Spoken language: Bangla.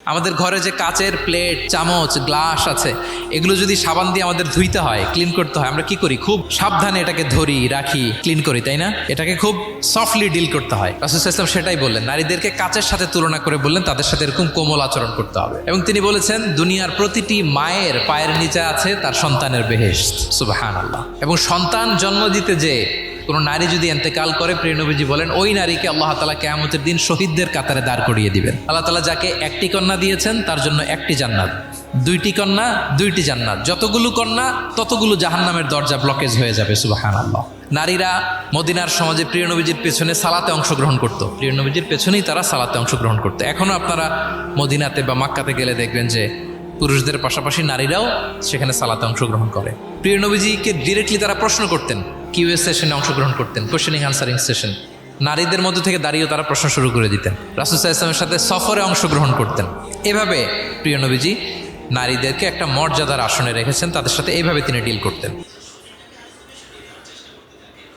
আমাদের ঘরে যে কাচের প্লেট, চামচ, গ্লাস আছে, এগুলো যদি সাবান দিয়ে আমাদের ধুইতে হয়, ক্লিন করতে হয়, আমরা কি করি? খুব সাবধানে এটাকে ধরি, রাখি, ক্লিন করি, তাই না? এটাকে খুব সফটলি ডিল করতে হয়। রাসূল সাল্লাল্লাহু আলাইহি ওয়াসাল্লাম সেটাই বললেন, নারীদেরকে কাচের সাথে তুলনা করে বললেন তাদের সাথে এরকম কোমল আচরণ করতে হবে। এবং তিনি বলেছেন দুনিয়ার প্রতিটি মায়ের পায়ের নিচে আছে তার সন্তানের বেহেশত। সুবহানাল্লাহ। এবং সন্তান জন্ম দিতে যে কোনো নারী যদি ইন্তেকাল করে, প্রিয় নবীজি বলেন ওই নারীকে আল্লাহ তাআলা কিয়ামতের দিন শহীদদের কাতারে দাঁড় করিয়ে দিবেন। আল্লাহ তাআলা যাকে একটি কন্যা দিয়েছেন তার জন্য একটি জান্নাত, দুইটি কন্যা দুইটি জান্নাত, যতগুলো কন্যা ততগুলো জাহান্নামের দরজা ব্লকেজ হয়ে যাবে। সুবহানাল্লাহ। নারীরা মদিনার সমাজে প্রিয় নবীজির পেছনে সালাতে অংশগ্রহণ করত, প্রিয় নবীজির পেছনেই তারা সালাতে অংশগ্রহণ করতো। এখনও আপনারা মদিনাতে বা মক্কাতে গেলে দেখবেন যে পুরুষদের পাশাপাশি নারীরাও সেখানে সালাতে অংশগ্রহণ করে। প্রিয় নবীজিকে ডিরেক্টলি তারা প্রশ্ন করতেন, কিউএস সেশনে অংশগ্রহণ করতেন, কোশ্চেনিং আনসারিং সেশন। নারীদের মধ্য থেকে দাঁড়িয়েও তারা প্রশ্ন শুরু করে দিতেন। রাসূল সাল্লাল্লাহু আলাইহি ওয়াসাল্লামের সাথে সফরে অংশগ্রহণ করতেন। এভাবে প্রিয় নবীজি নারীদেরকে একটা মর্যাদার আসনে রেখেছেন, তাদের সাথে এইভাবে তিনি ডিল করতেন।